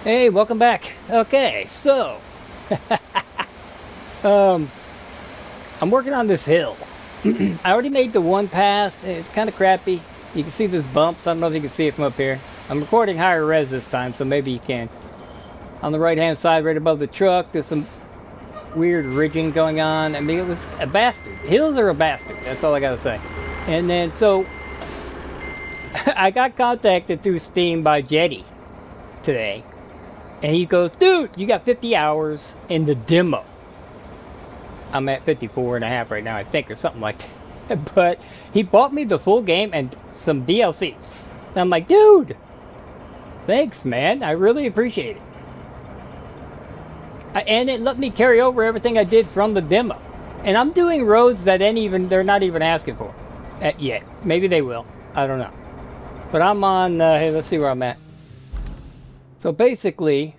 Hey, welcome back. Okay, so um, I'm working on this hill. I already made the one pass. It's kind of crappy. You can see there's bumps. I don't know if you can see it from up here. I'm recording higher res this time, so maybe you can. On the right-hand side, right above the truck, there's some weird ridging going on. I mean, it was a bastard. Hills are a bastard. That's all I gotta say. And then, so I got contacted through Steam by Jetty today. And he goes, dude, you got 50 hours in the demo. I'm at 54 and a half right now, I think, or something like that. But he bought me the full game and some DLCs. And I'm like, dude, thanks, man. I really appreciate it. And it let me carry over everything I did from the demo. And I'm doing roads that they're not even asking for yet. Maybe they will. I don't know. But I'm on, hey, let's see where I'm at. So basically,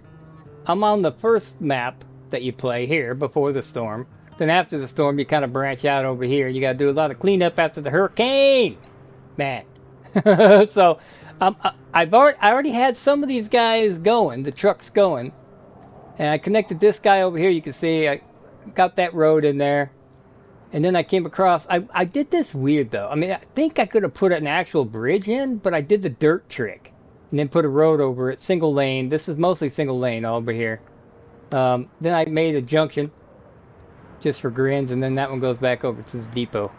I'm on the first map that you play here before the storm. Then after the storm, you kind of branch out over here. You got to do a lot of cleanup after the hurricane, man. So I already had some of these guys going, the trucks going, and I connected this guy over here. You can see I got that road in there, and then I came across. I did this weird though. I mean, I think I could have put an actual bridge in, but I did the dirt trick. And then put a road over it, single lane. This is mostly single lane over here. Then I made a junction just for grins, and then that one goes back over to the depot.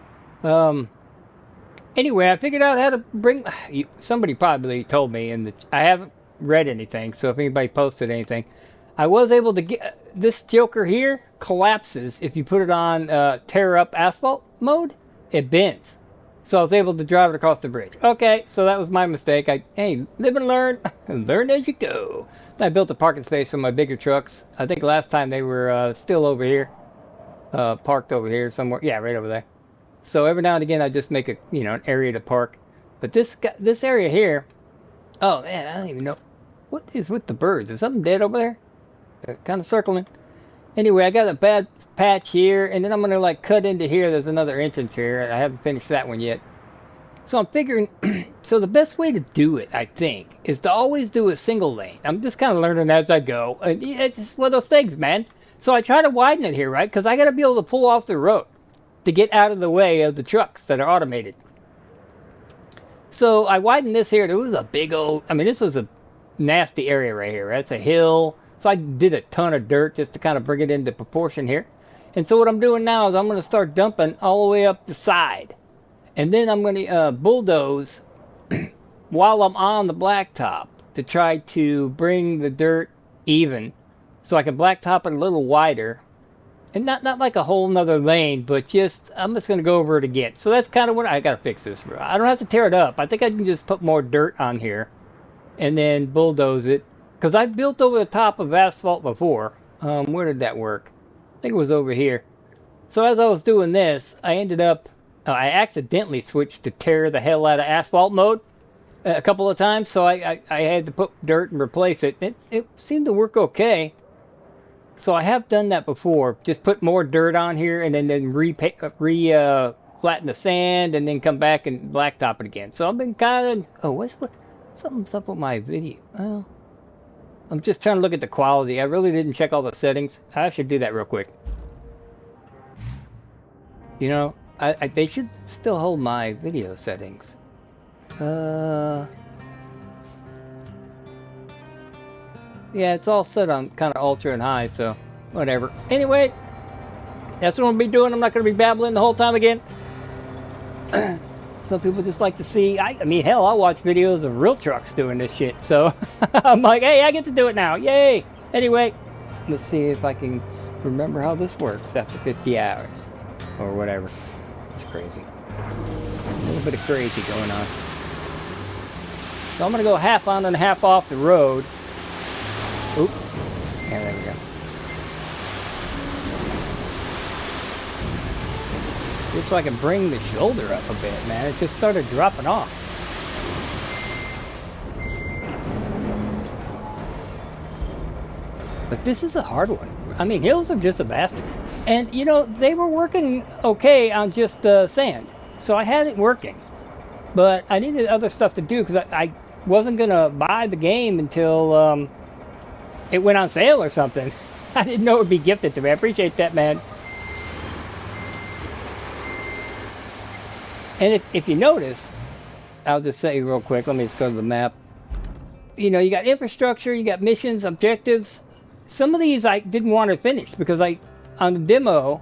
Anyway, I figured out how to bring. Somebody probably told me, and I haven't read anything. So if anybody posted anything, I was able to get this Joker here collapses if you put it on tear up asphalt mode. It bends. So I was able to drive it across the bridge. Okay, so that was my mistake. Hey, live and learn. Learn as you go. I built a parking space for my bigger trucks. I think last time they were still over here. Parked over here somewhere. Yeah, right over there. So every now and again I just make an area to park. But this area here, oh man, I don't even know. What is with the birds? Is something dead over there? They're kind of circling. Anyway, I got a bad patch here, and then I'm going to like cut into here. There's another entrance here. I haven't finished that one yet. So I'm figuring, so the best way to do it, I think, is to always do a single lane. I'm just kind of learning as I go. And it's just one of those things, man. So I try to widen it here, right? Because I got to be able to pull off the road to get out of the way of the trucks that are automated. So I widened this here. There was a big old, I mean, this was a nasty area right here, right? It's a hill. So I did a ton of dirt just to kind of bring it into proportion here. And so what I'm doing now is I'm going to start dumping all the way up the side. And then I'm going to bulldoze while I'm on the blacktop to try to bring the dirt even. So I can blacktop it a little wider. And not like a whole nother lane, but I'm just going to go over it again. So that's kind of what I got to fix this. I don't have to tear it up. I think I can just put more dirt on here and then bulldoze it. Because I built over the top of asphalt before. Where did that work? I think it was over here. So as I was doing this, I ended up, I accidentally switched to tear the hell out of asphalt mode a couple of times. So I had to put dirt and replace it. It seemed to work okay. So I have done that before. Just put more dirt on here and then flatten the sand and then come back and blacktop it again. So I've been kind of, something's up with my video. Well, I'm just trying to look at the quality. I really didn't check all the settings. I should do that real quick. You know, they should still hold my video settings. Yeah, it's all set on kind of ultra and high, so whatever. Anyway, that's what I'm going to be doing. I'm not going to be babbling the whole time again. Some people just like to see, I mean, hell, I'll watch videos of real trucks doing this shit. So I'm like, hey, I get to do it now. Yay. Anyway, let's see if I can remember how this works after 50 hours or whatever. It's crazy. A little bit of crazy going on. So I'm going to go half on and half off the road. Oop. Yeah, there we go. Just so I can bring the shoulder up a bit, man. It just started dropping off. But this is a hard one. I mean, hills are just a bastard. And, you know, they were working okay on just sand. So I had it working. But I needed other stuff to do because I wasn't going to buy the game until it went on sale or something. I didn't know it would be gifted to me. I appreciate that, man. And if you notice, I'll just say real quick, let me just go to the map. You know, you got infrastructure, you got missions, objectives. Some of these I didn't want to finish because on the demo,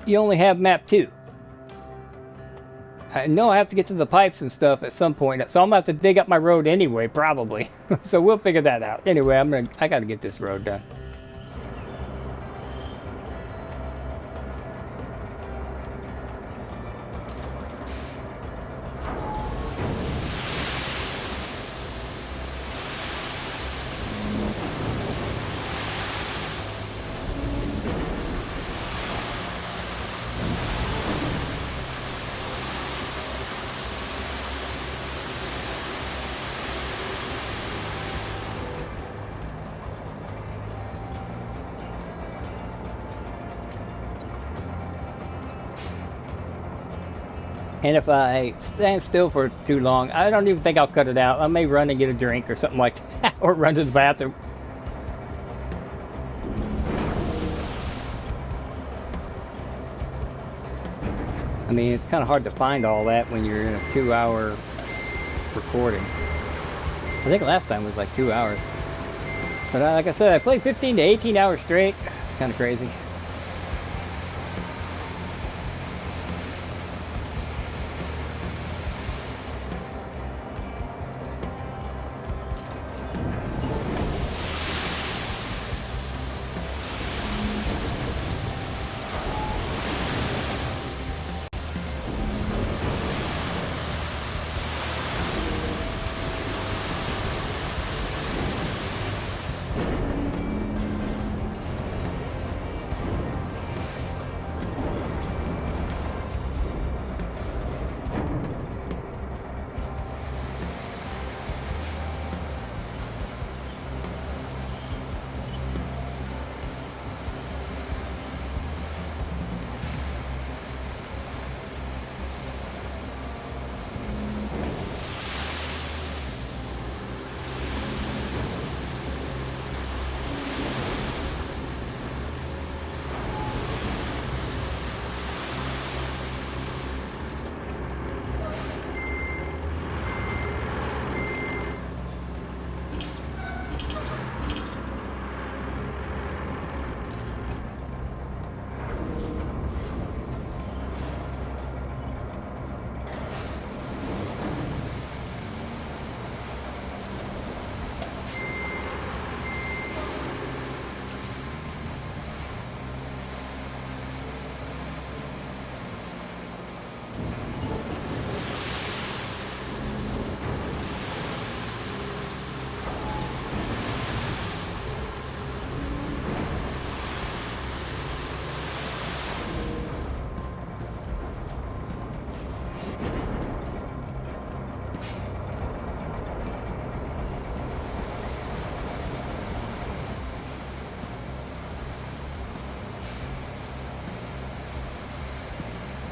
you only have map 2. I know I have to get to the pipes and stuff at some point, so I'm gonna have to dig up my road anyway, probably. So we'll figure that out. Anyway, I gotta get this road done. And if I stand still for too long, I don't even think I'll cut it out. I may run and get a drink or something like that, or run to the bathroom. I mean, it's kind of hard to find all that when you're in a 2-hour recording. I think last time was like 2 hours. But like I said, I played 15 to 18 hours straight. It's kind of crazy.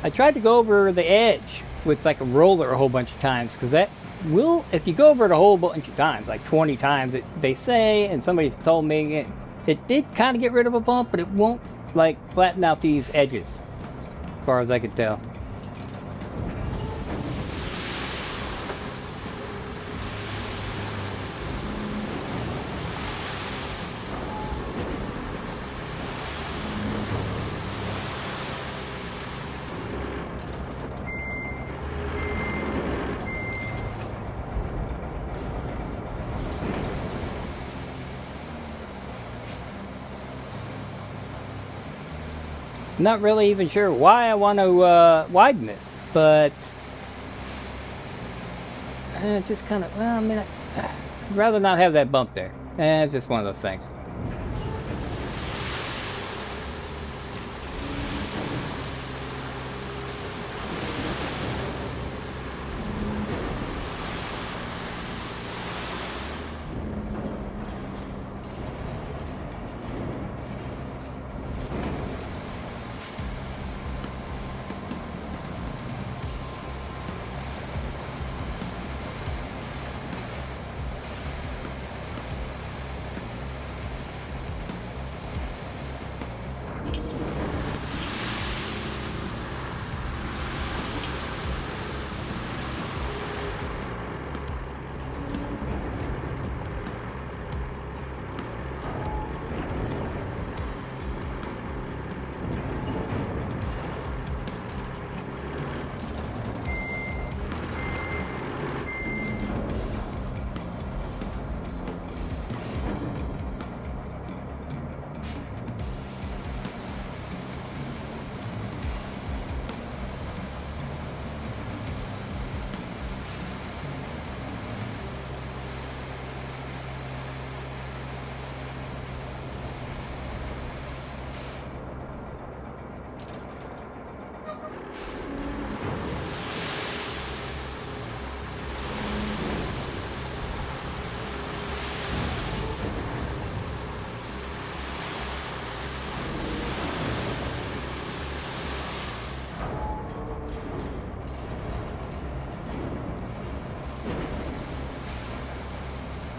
I tried to go over the edge with like a roller a whole bunch of times because that will, if you go over it a whole bunch of times, like 20 times, they say, and somebody's told me it did kind of get rid of a bump, but it won't like flatten out these edges, as far as I could tell. Not really even sure why I want to widen this, but just kind of, well, I mean, I'd rather not have that bump there. It's just one of those things.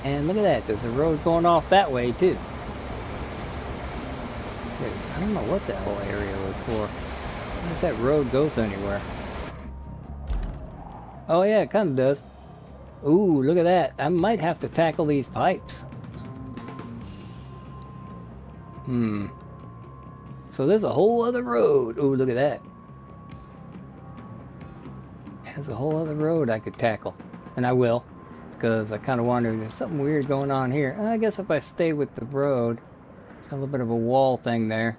And look at that, there's a road going off that way too. Dude, I don't know what that whole area was for. I wonder if that road goes anywhere. Oh yeah, it kind of does. Ooh, look at that. I might have to tackle these pipes. So there's a whole other road. Ooh, look at that. There's a whole other road I could tackle. And I will. Because I kind of wonder, there's something weird going on here. I guess if I stay with the road, a little bit of a wall thing there.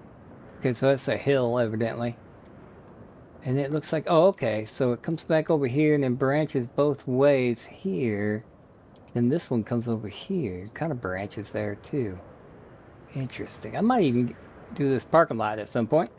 Okay, so that's a hill, evidently. And it looks like, oh, okay, so it comes back over here and then branches both ways here. Then this one comes over here. It kind of branches there, too. Interesting. I might even do this parking lot at some point.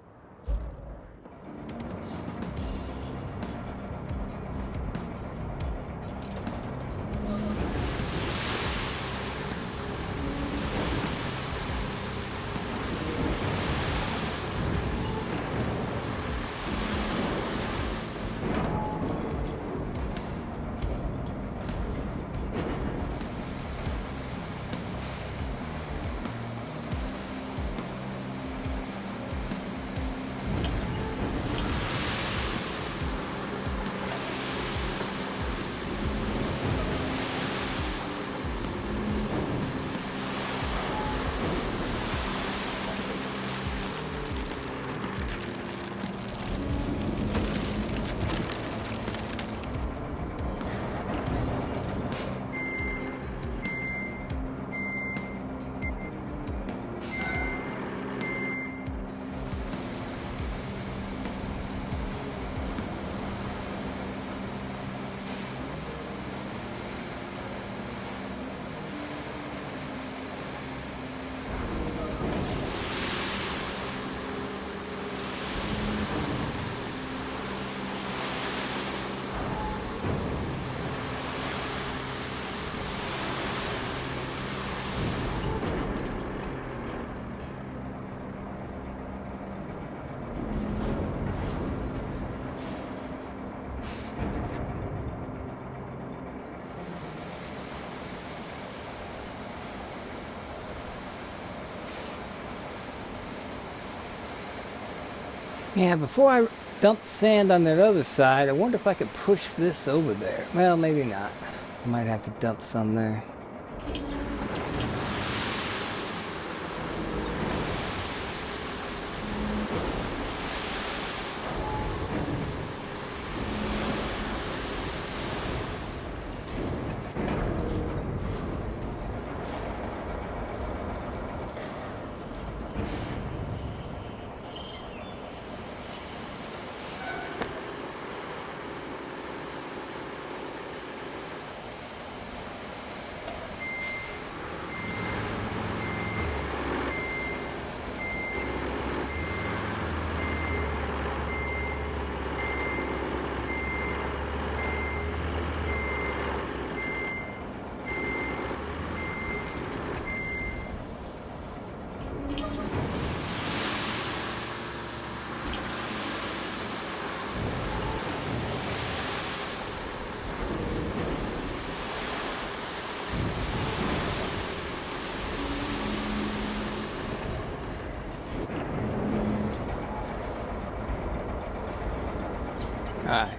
Yeah, before I dump sand on that other side, I wonder if I could push this over there. Well, maybe not. I might have to dump some there. Alright.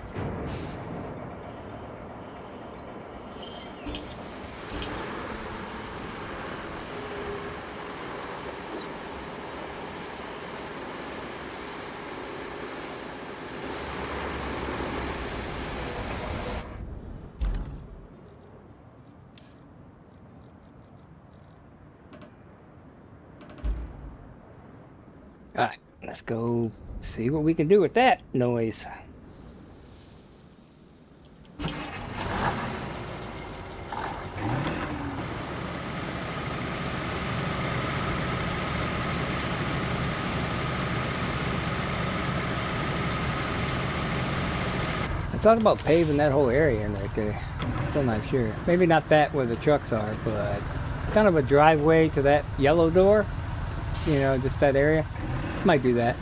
Alright, let's go see what we can do with that noise. I thought about paving that whole area in right there. Still not sure. Maybe not that where the trucks are, but kind of a driveway to that yellow door. You know, just that area. Might do that.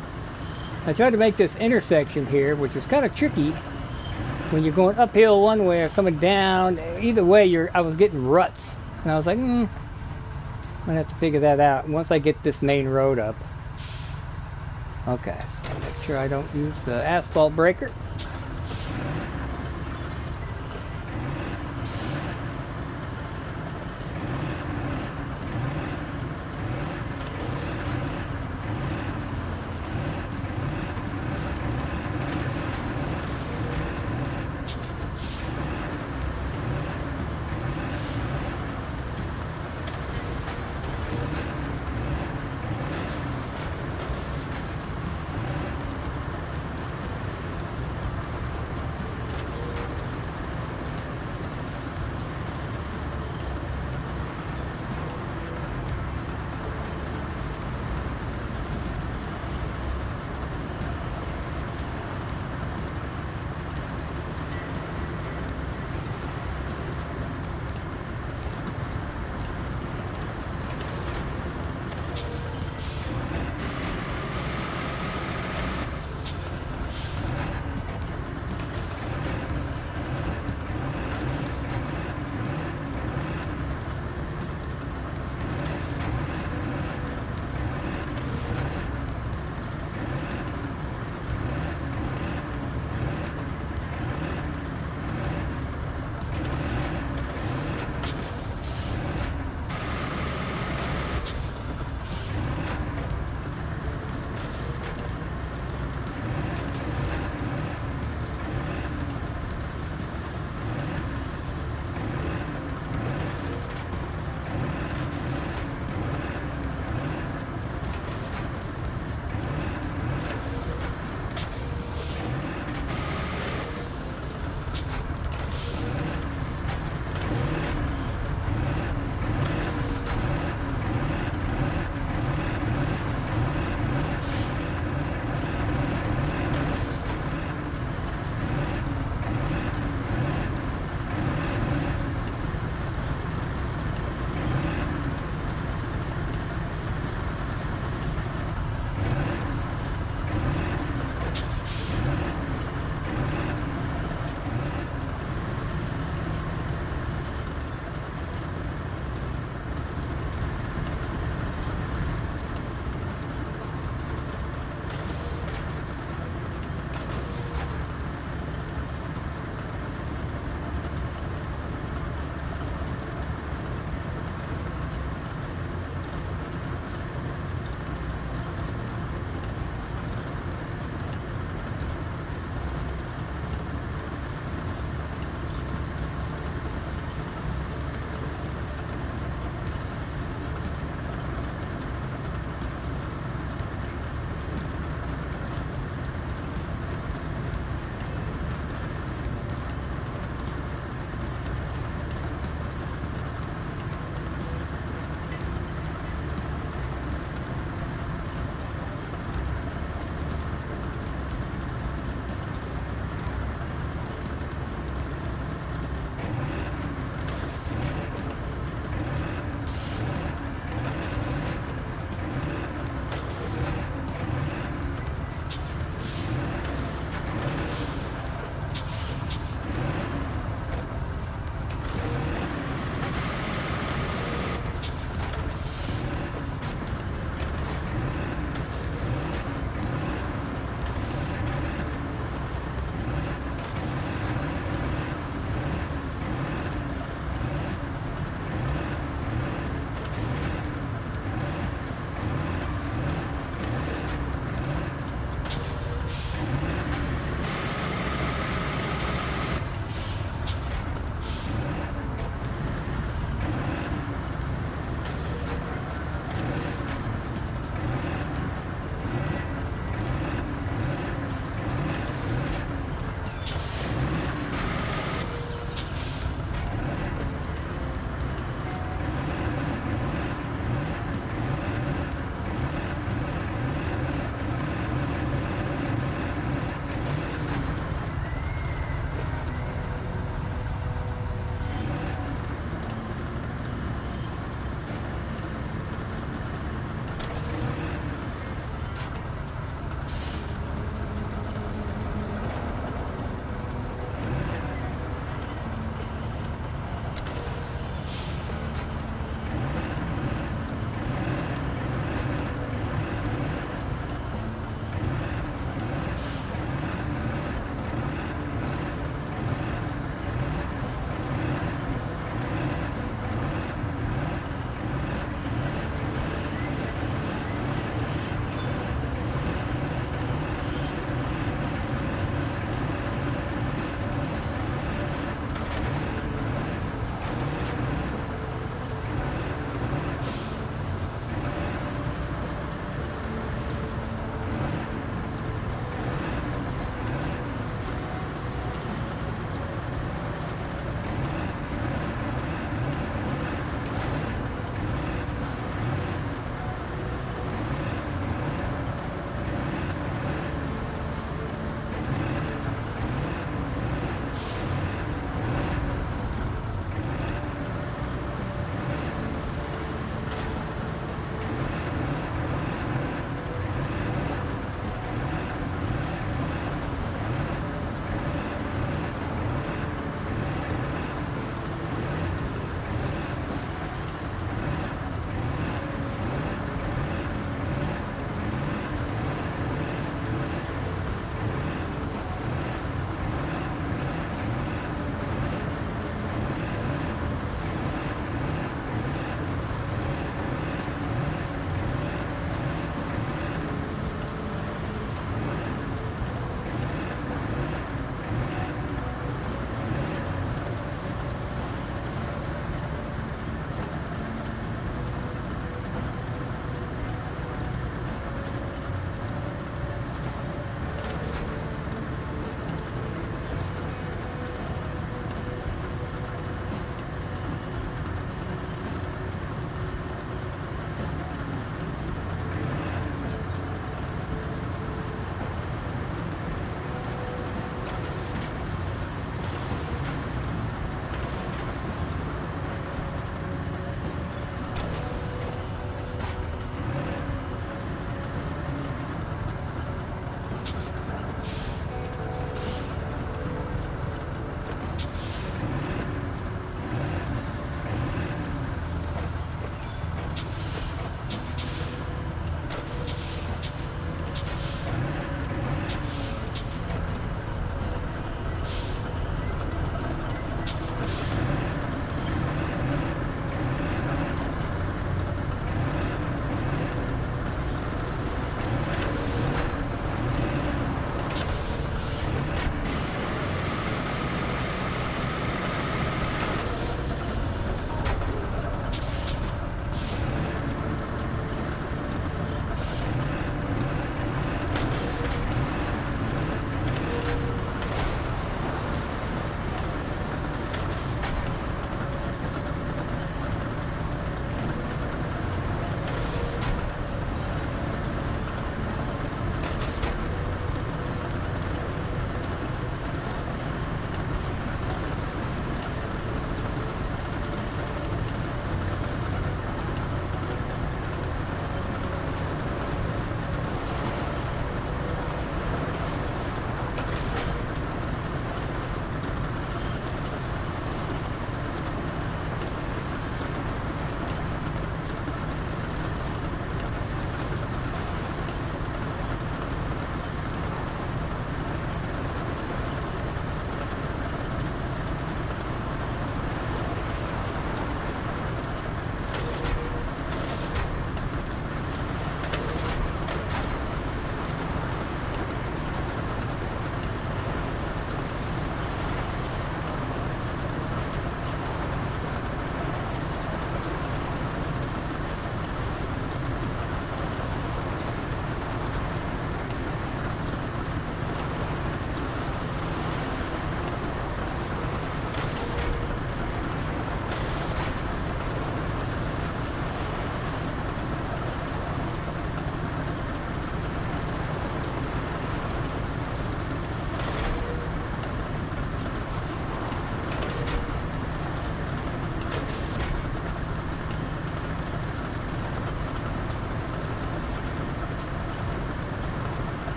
I tried to make this intersection here, which is kind of tricky when you're going uphill one way or coming down. Either way, I was getting ruts. And I was like, I'm gonna have to figure that out once I get this main road up. Okay, so make sure I don't use the asphalt breaker.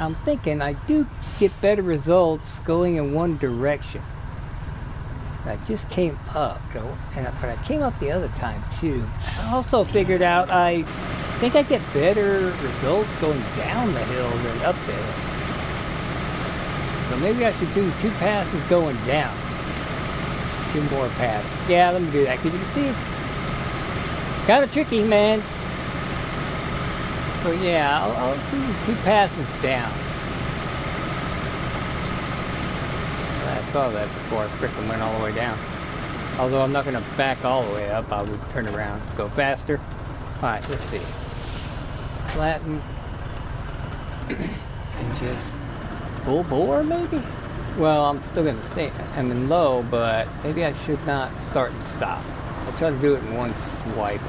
I'm thinking I do get better results going in one direction. I just came up, but I came up the other time too. I also figured out I think I get better results going down the hill than up the hill. So maybe I should do 2 passes going down. 2 more passes. Yeah, let me do that, because you can see it's kind of tricky, man. So yeah, I'll do 2 passes down. I thought of that before I frickin' went all the way down. Although I'm not going to back all the way up, I would turn around, go faster. Alright, let's see. Flatten. And just full bore, maybe? Well, I'm still going to stay. I'm in low, but maybe I should not start and stop. I'll try to do it in one swipe.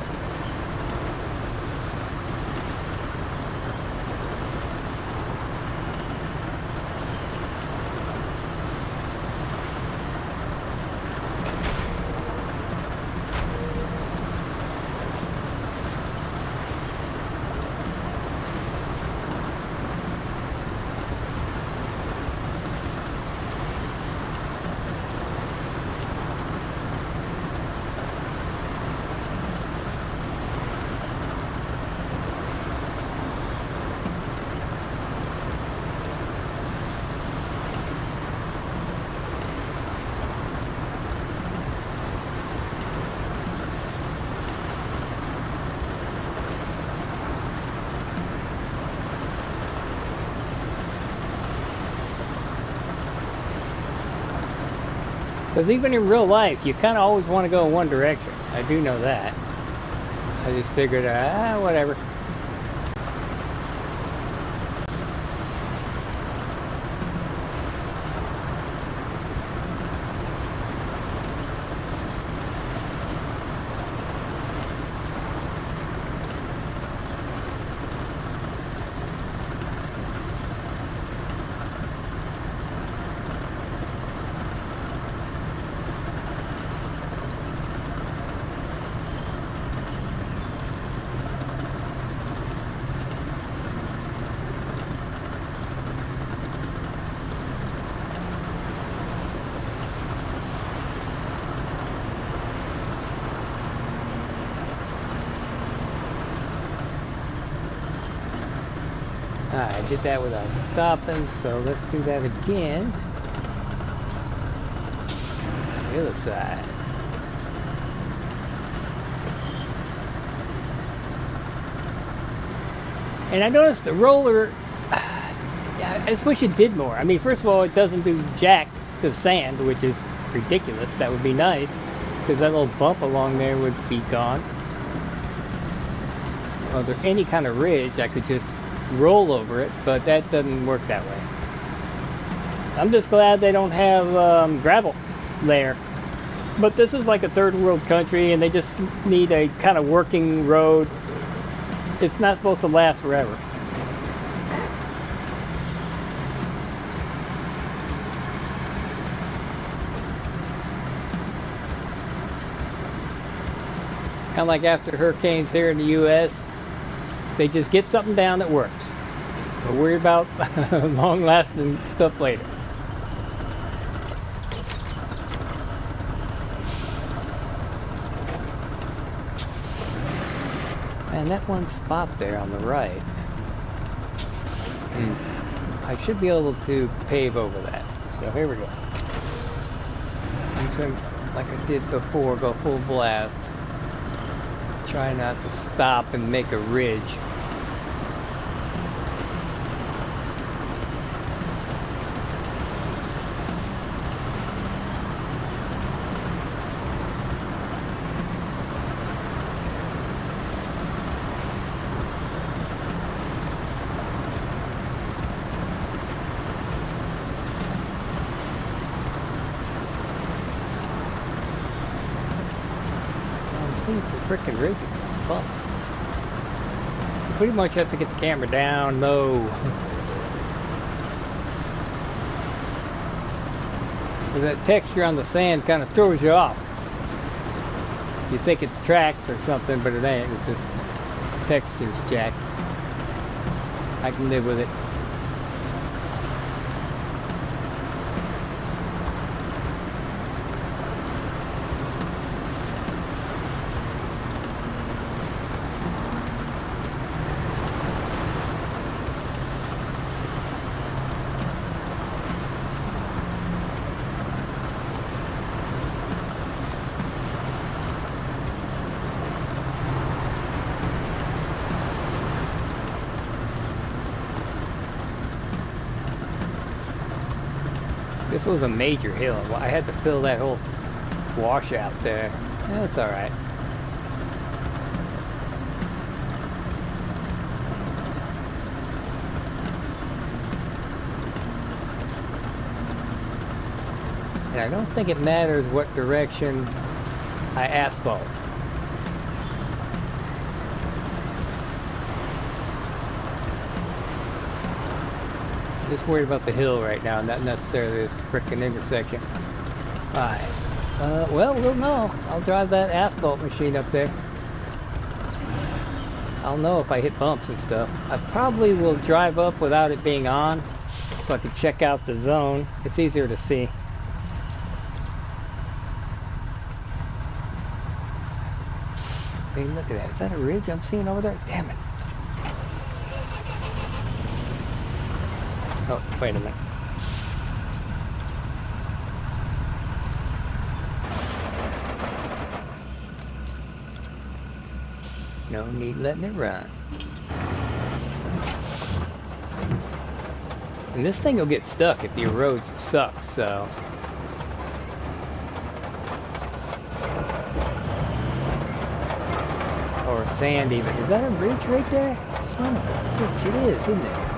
Because even in real life, you kind of always want to go in one direction. I do know that. I just figured, whatever. I did that without stopping, so let's do that again. The other side. And I noticed the roller, I just wish it did more. I mean, first of all, it doesn't do jack to the sand, which is ridiculous. That would be nice, because that little bump along there would be gone. Well, there any kind of ridge, I could just roll over it, but that doesn't work that way. I'm just glad they don't have gravel there. But this is like a third world country, and they just need a kind of working road. It's not supposed to last forever. Kind of like after hurricanes here in the U.S., they just get something down that works. We'll worry about long-lasting stuff later. And that one spot there on the right, I should be able to pave over that. So here we go. And so, like I did before, go full blast. Try not to stop and make a ridge. Seeing some freaking ridges, bumps. You pretty much have to get the camera down low. That texture on the sand kind of throws you off. You think it's tracks or something, but it ain't. It's just texture's jacked. I can live with it. This was a major hill. I had to fill that whole washout there. That's all right. And I don't think it matters what direction I asphalt. I'm just worried about the hill right now, not necessarily this frickin' intersection. Alright. Well, we'll know. I'll drive that asphalt machine up there. I'll know if I hit bumps and stuff. I probably will drive up without it being on, so I can check out the zone. It's easier to see. Hey, look at that. Is that a ridge I'm seeing over there? Damn it. Oh, wait a minute. No need letting it run. And this thing will get stuck if your road sucks, so... Or sand even. Is that a ridge right there? Son of a bitch, it is, isn't it?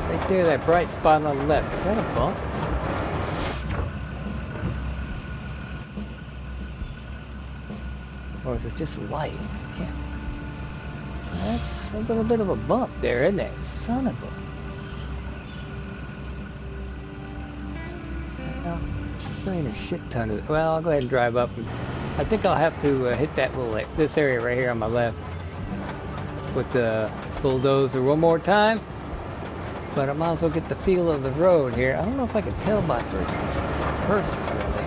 Right there, that bright spot on the left. Is that a bump? Or is it just light? Yeah. That's a little bit of a bump there, isn't it? Son of a... Well, there ain't a shit ton of it. Well, I'll go ahead and drive up. And I think I'll have to hit that little, this area right here on my left with the bulldozer one more time. But I might as well get the feel of the road here. I don't know if I can tell by first person, really.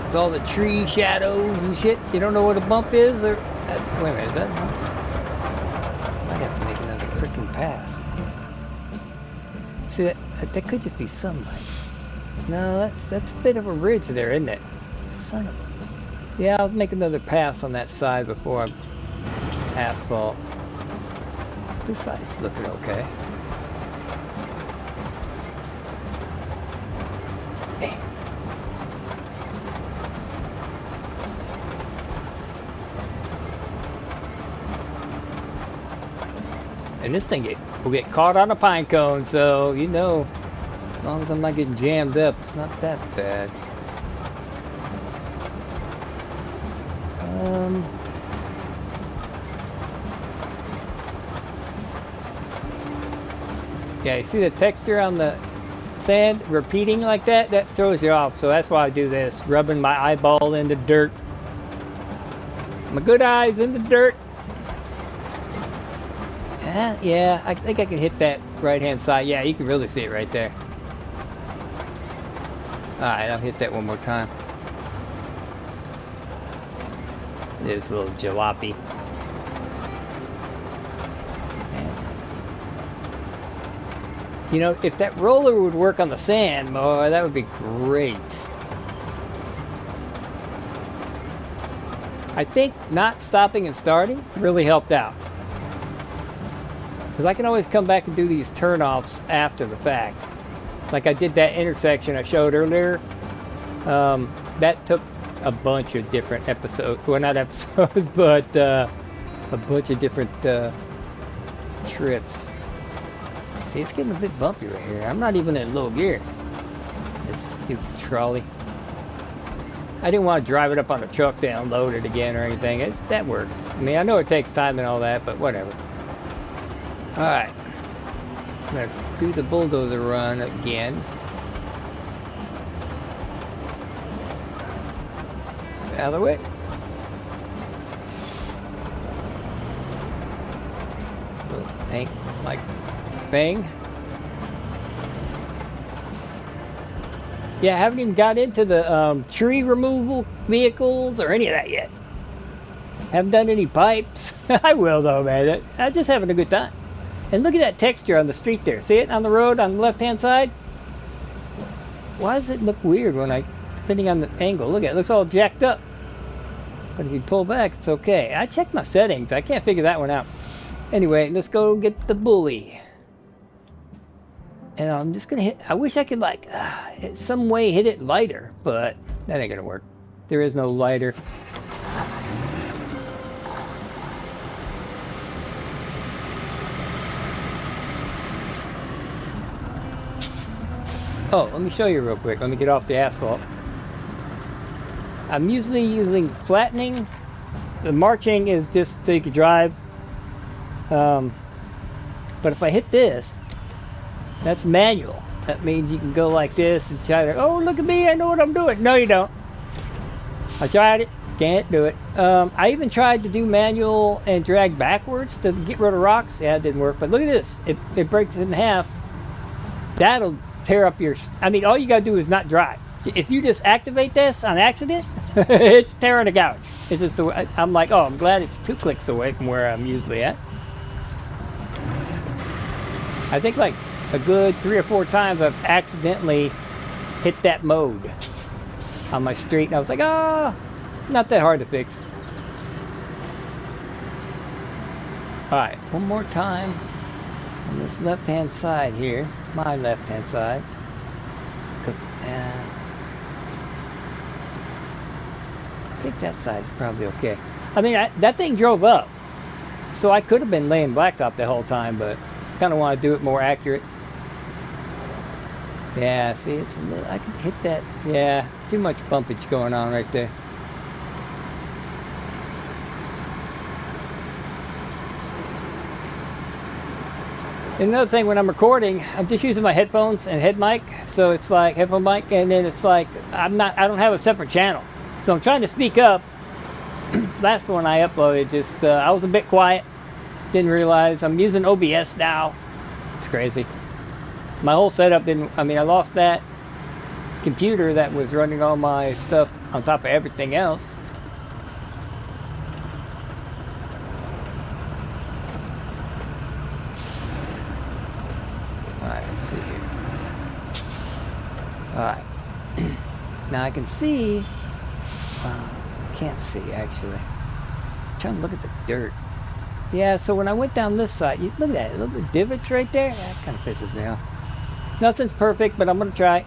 It's all the tree shadows and shit. You don't know what a bump is? Or that's, wait a minute, is that a bump? I might have to make another freaking pass. See, that could just be sunlight. No, that's a bit of a ridge there, isn't it? Son of a... Yeah, I'll make another pass on that side before I asphalt. This side's looking okay. Hey. And this thing will get caught on a pine cone, so you know, as long as I'm not getting jammed up, it's not that bad. Yeah, you see the texture on the sand repeating like that? That throws you off, so that's why I do this. Rubbing my eyeball in the dirt. My good eyes in the dirt. Yeah, I think I can hit that right-hand side. Yeah, you can really see it right there. Alright, I'll hit that one more time. This little jalopy. You know, if that roller would work on the sand, boy, that would be great. I think not stopping and starting really helped out. Because I can always come back and do these turnoffs after the fact. Like I did that intersection I showed earlier. That took a bunch of different episodes. Well, not episodes, but a bunch of different trips. See, it's getting a bit bumpy right here. I'm not even in low gear. This stupid trolley. I didn't want to drive it up on the truck to unload it again or anything. That works. I mean, I know it takes time and all that, but whatever. Alright. I'm going to do the bulldozer run again. Out of the way. Little tank like thing. Yeah, I haven't even got into the tree removal vehicles or any of that yet. Haven't done any pipes. I will though, man. I'm just having a good time. And look at that texture on the street there. See it on the road on the left-hand side? Why does it look weird when depending on the angle? Look at it, looks all jacked up. But if you pull back, it's okay. I checked my settings. I can't figure that one out. Anyway, let's go get the bully. And I'm just gonna hit. I wish I could like some way hit it lighter, but that ain't gonna work. There is no lighter. Oh, let me show you real quick. Let me get off the asphalt. I'm usually using flattening. The marching is just so you can drive. But if I hit this, that's manual. That means you can go like this and try to, oh, look at me, I know what I'm doing. No, you don't. I tried it, can't do it. I even tried to do manual and drag backwards to get rid of rocks. Yeah, it didn't work, but look at this. It breaks it in half. That'll tear up your, I mean, all you gotta do is not drive. If you just activate this on accident, it's tearing a gouge. It's just the way, I'm like, oh, I'm glad it's 2 clicks away from where I'm usually at. I think like a good 3 or 4 times I've accidentally hit that mode on my street, and I was like, ah, not that hard to fix. All right, one more time on this left-hand side here, my left-hand side, because I think that side's probably okay. I mean, that thing drove up, so I could have been laying blacktop the whole time, but I kind of want to do it more accurate. Yeah, see, it's a little, I could hit that. Yeah, too much bumpage going on right there. Another thing, when I'm recording, I'm just using my headphones and head mic, so it's like headphone mic, and then it's like I don't have a separate channel, so I'm trying to speak up. Last one I uploaded, just I was a bit quiet, didn't realize I'm using OBS now. It's crazy. My whole setup didn't, I mean, I lost that computer that was running all my stuff on top of everything else. Alright, let's see here. Alright. Now I can see, I can't see actually. I'm trying to look at the dirt. Yeah, so when I went down this side, look at that, look at the divots right there. That kind of pisses me off. Nothing's perfect, but I'm going to try.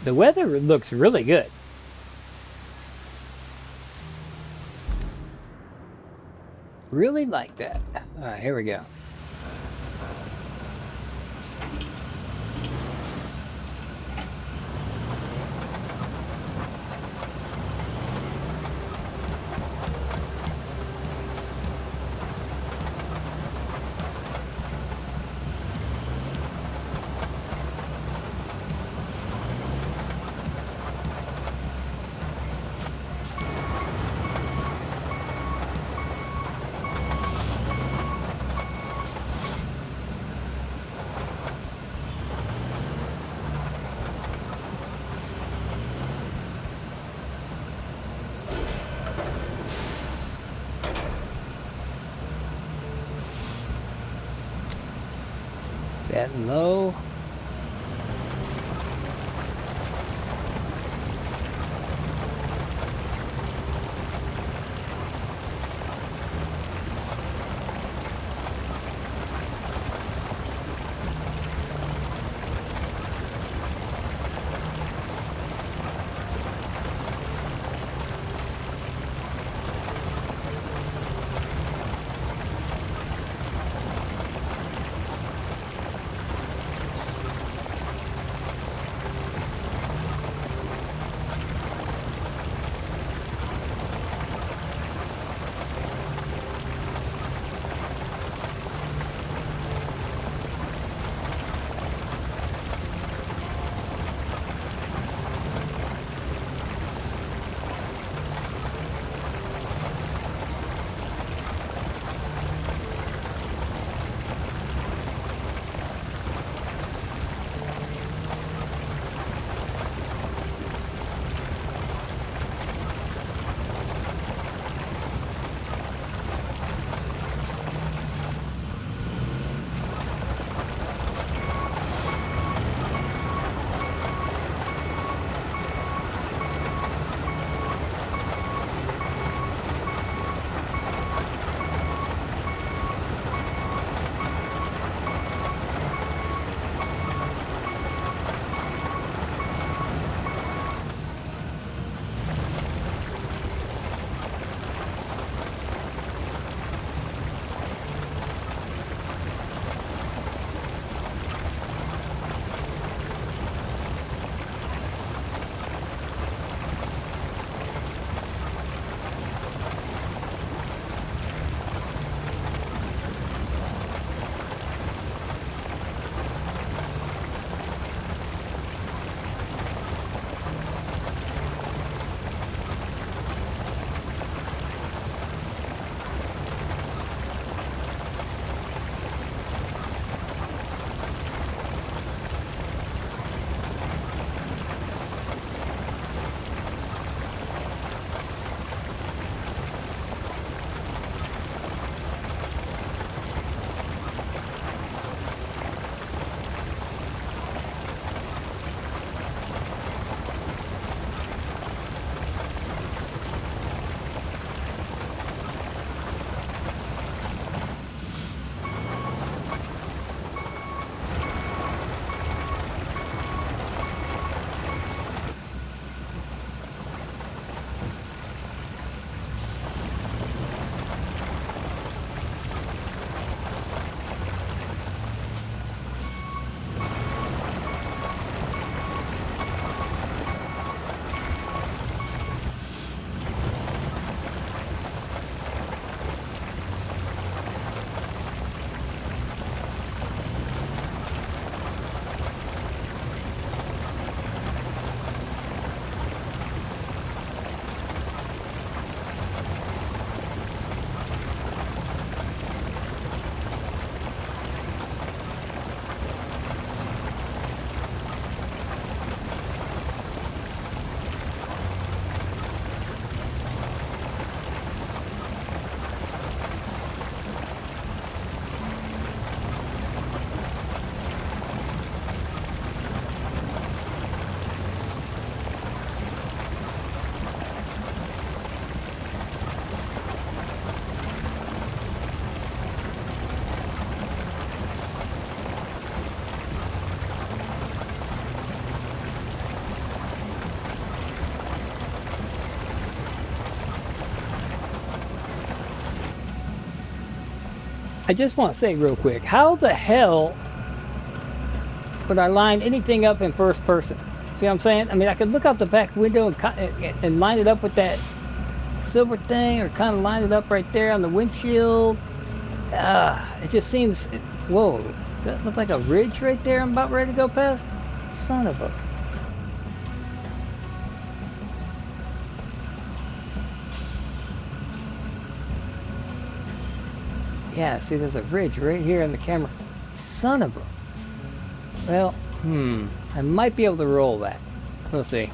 The weather looks really good. Really like that. All right, here we go. That low. I just want to say real quick, how the hell would I line anything up in first person? See what I'm saying? I mean, I could look out the back window and line it up with that silver thing, or kind of line it up right there on the windshield. It just seems, whoa, does that look like a ridge right there I'm about ready to go past? Son of a... Yeah, see, there's a ridge right here in the camera. Son of a... Well, I might be able to roll that. We'll see.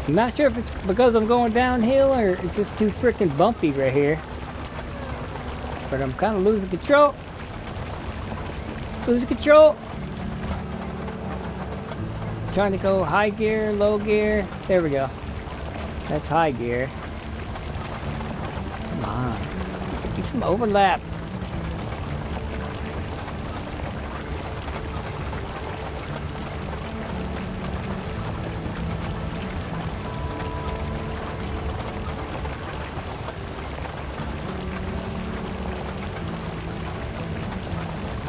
I'm not sure if it's because I'm going downhill or it's just too freaking bumpy right here. But I'm kind of losing control. Losing control. Trying to go high gear, low gear. There we go. That's high gear. Come on. Get me some overlap.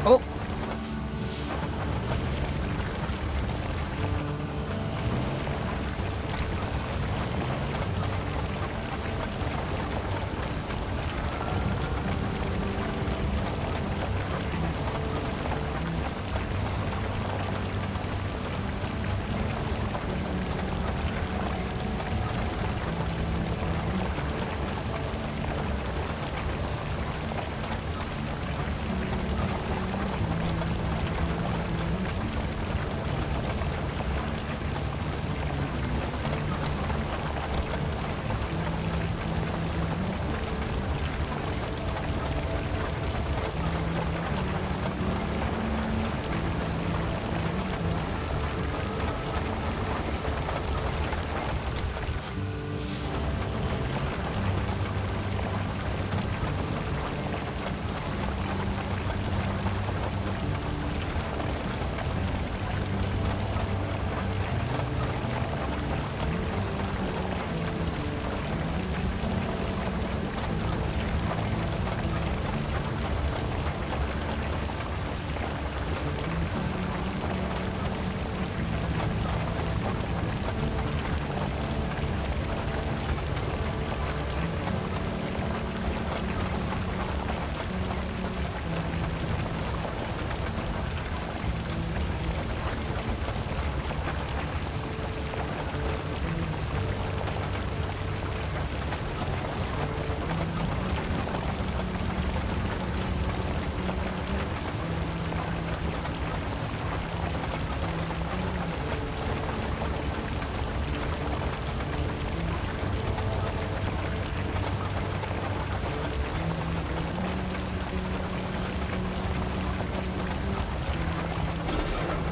Oh.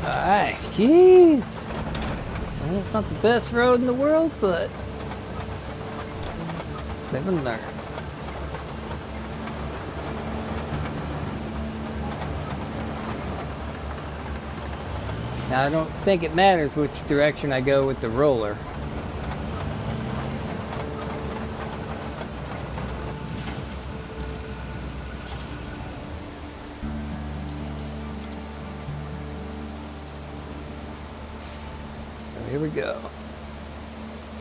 Alright, jeez. Well, it's not the best road in the world, but live and learn. Now, I don't think it matters which direction I go with the roller. Here we go.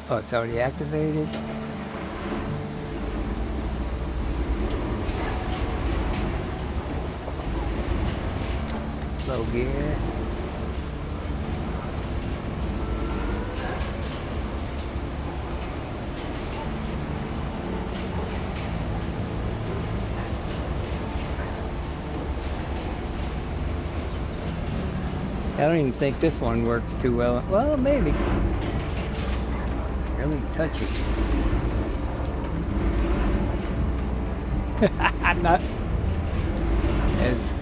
Oh, it's already activated. Low gear. I don't even think this one works too well. Well, maybe. Really touchy. I'm not as...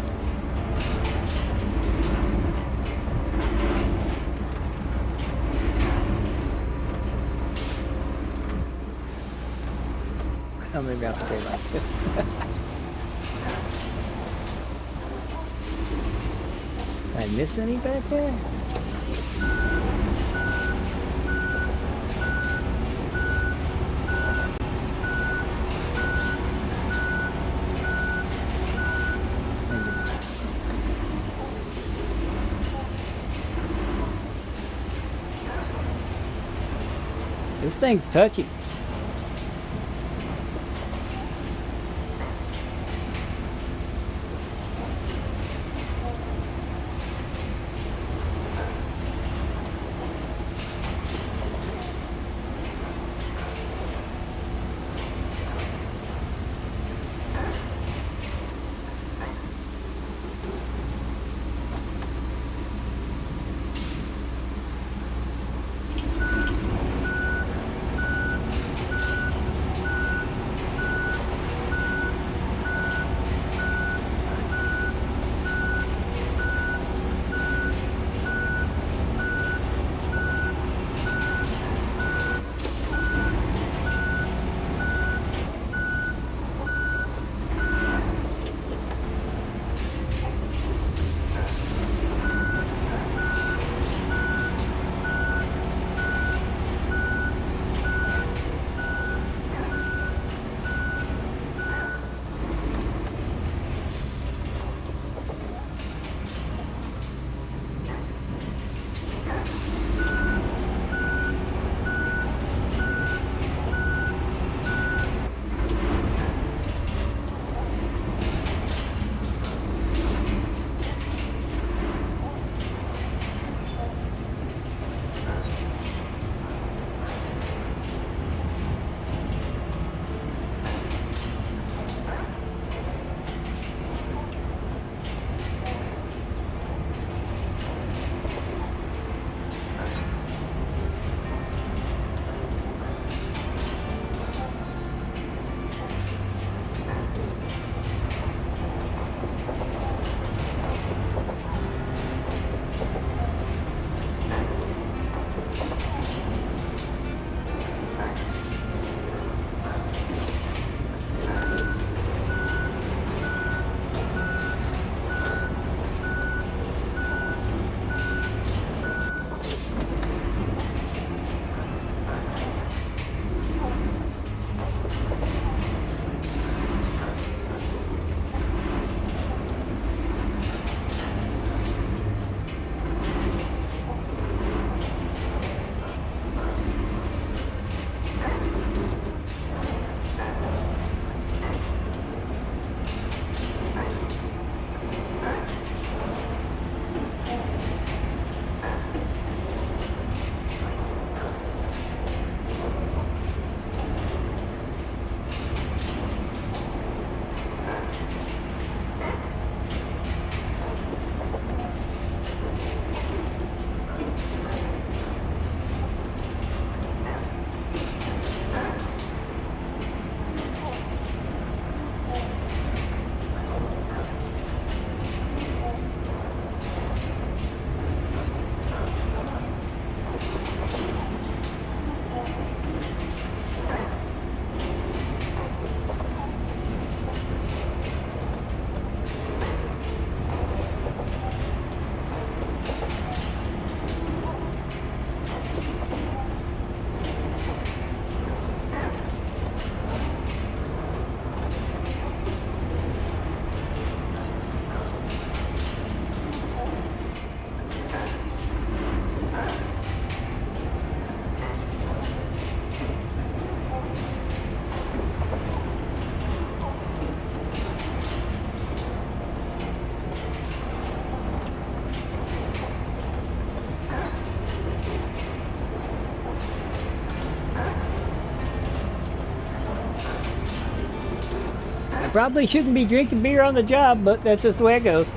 Oh, maybe I'll stay like this. Did I miss any back there? This thing's touchy. Probably shouldn't be drinking beer on the job, but that's just the way it goes.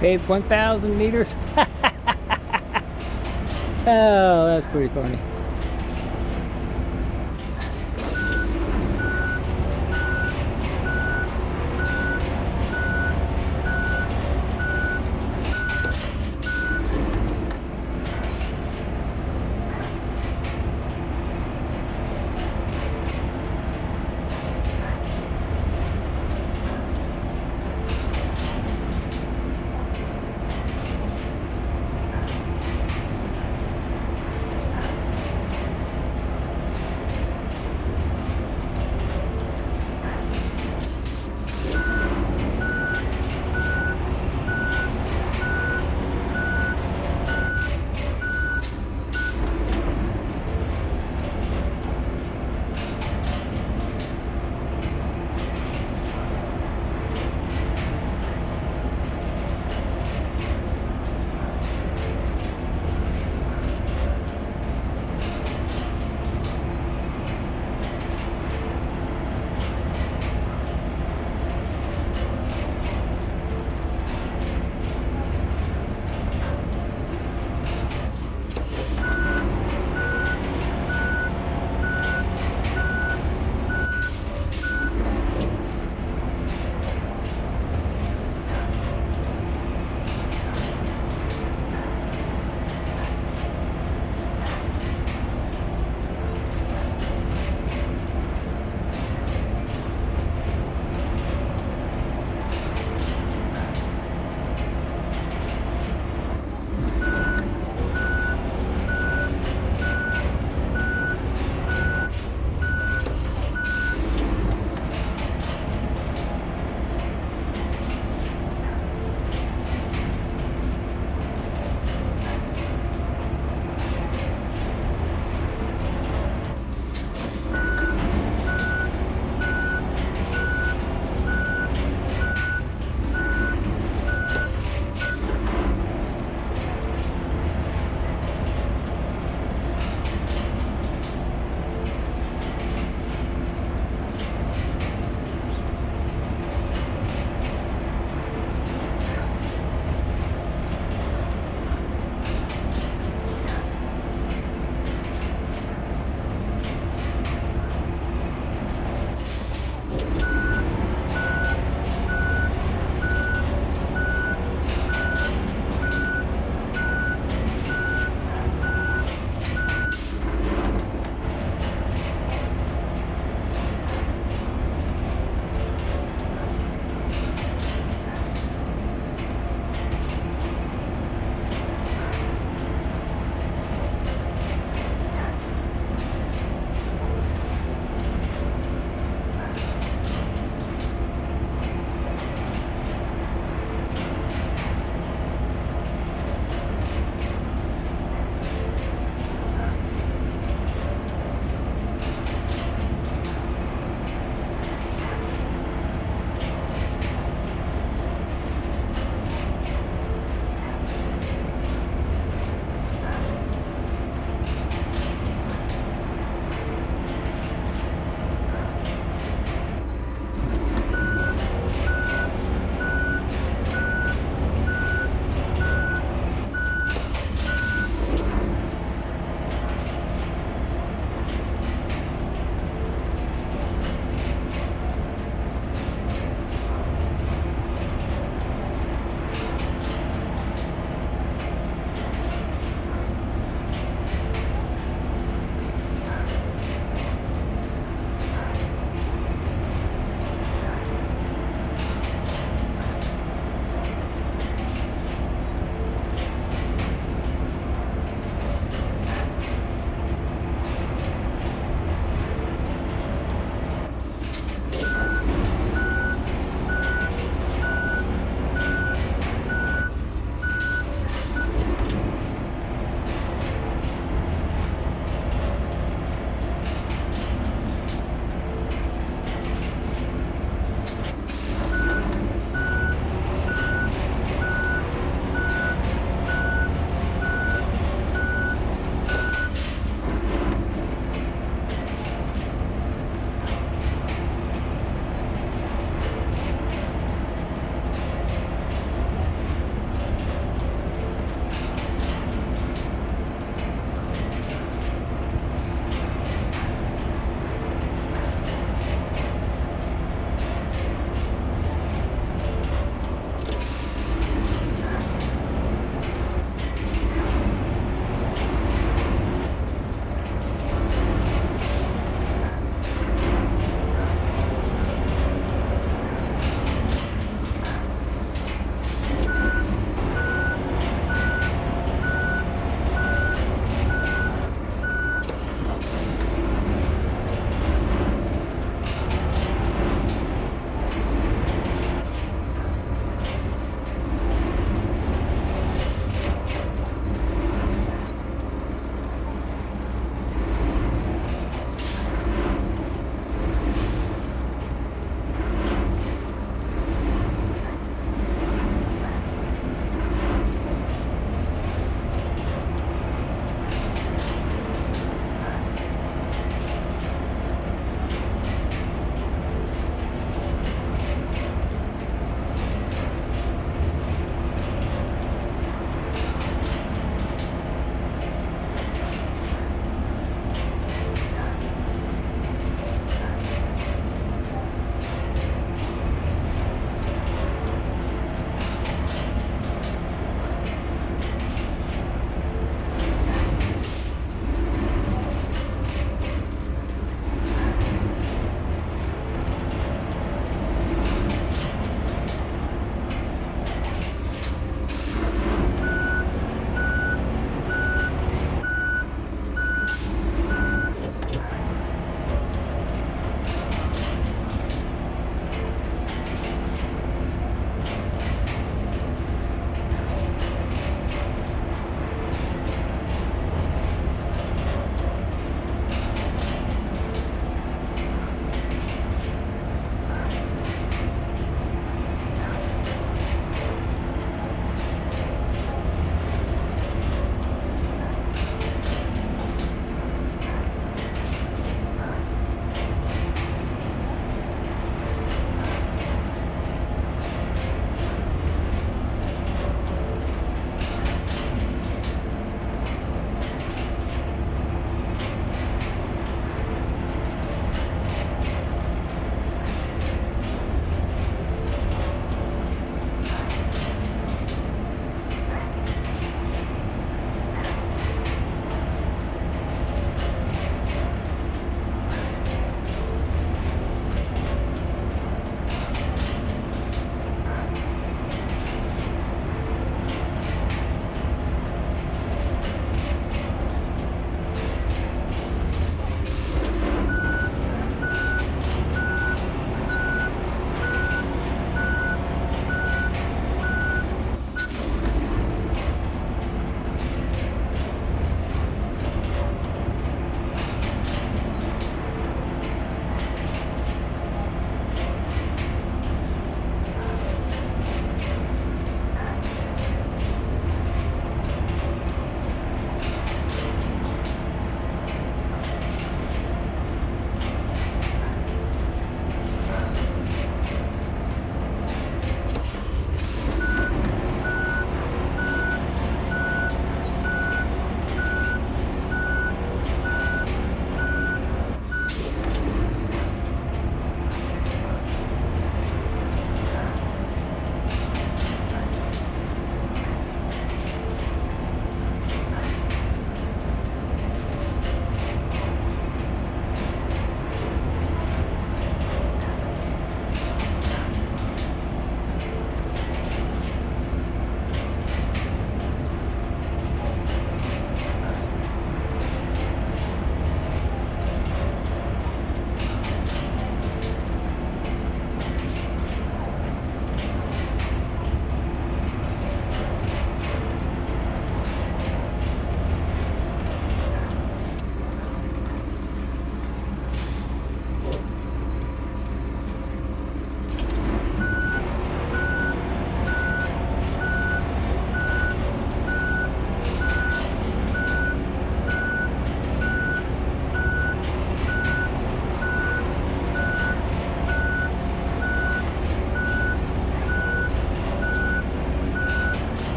Paved 1,000 meters. Oh, that's pretty funny.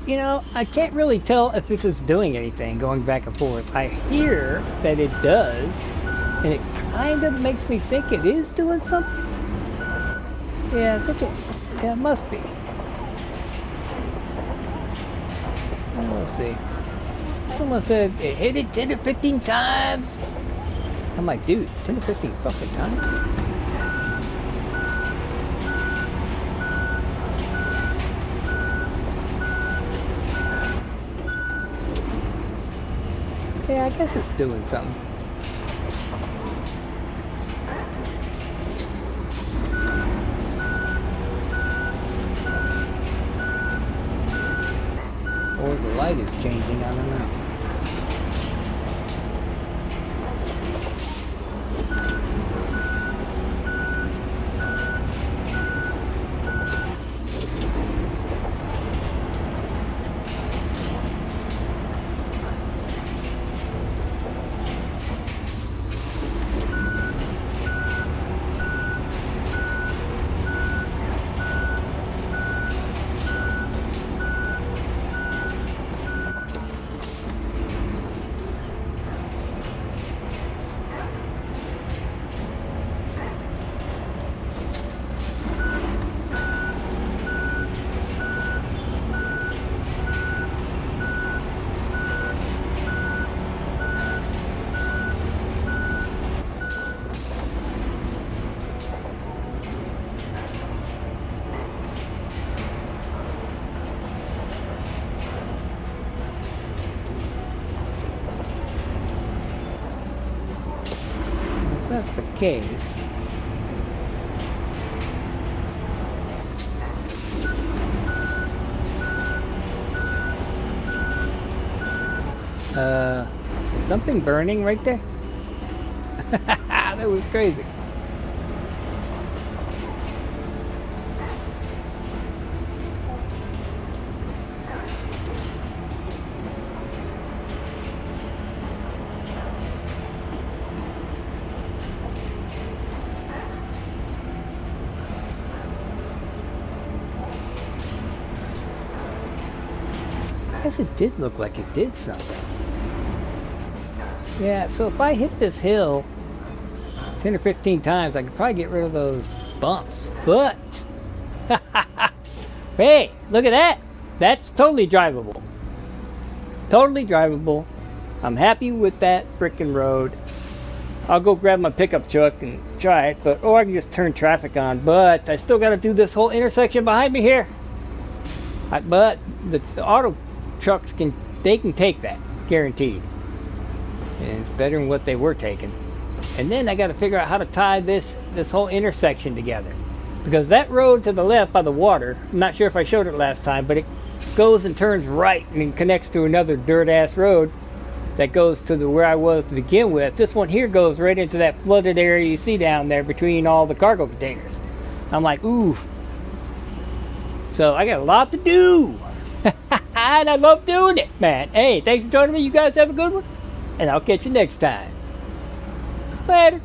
you know, I can't really tell if this is doing anything going back and forth. I hear that it does, and it kind of makes me think it is doing something. Yeah, I think it must be. Let's see. Someone said it hit it 10 to 15 times. I'm like, dude, 10 to 15 fucking times? Yeah, I guess it's doing something. Or the light is changing, I don't know. If that's the case, is something burning right there? That was crazy. I guess it did look like it did something. Yeah, so if I hit this hill 10 or 15 times, I could probably get rid of those bumps. But, hey, look at that. That's totally drivable. Totally drivable. I'm happy with that frickin' road. I'll go grab my pickup truck and try it, or I can just turn traffic on. But I still got to do this whole intersection behind me here. But the auto trucks can take that, guaranteed. And it's better than what they were taking. And then I got to figure out how to tie this whole intersection together, because that road to the left by the water, I'm not sure if I showed it last time, but it goes and turns right and connects to another dirt ass road that goes to where I was to begin with. This one here goes right into that flooded area you see down there between all the cargo containers. I'm like, ooh. So I got a lot to do. And I love doing it, man. Hey, thanks for joining me. You guys have a good one. And I'll catch you next time. Later.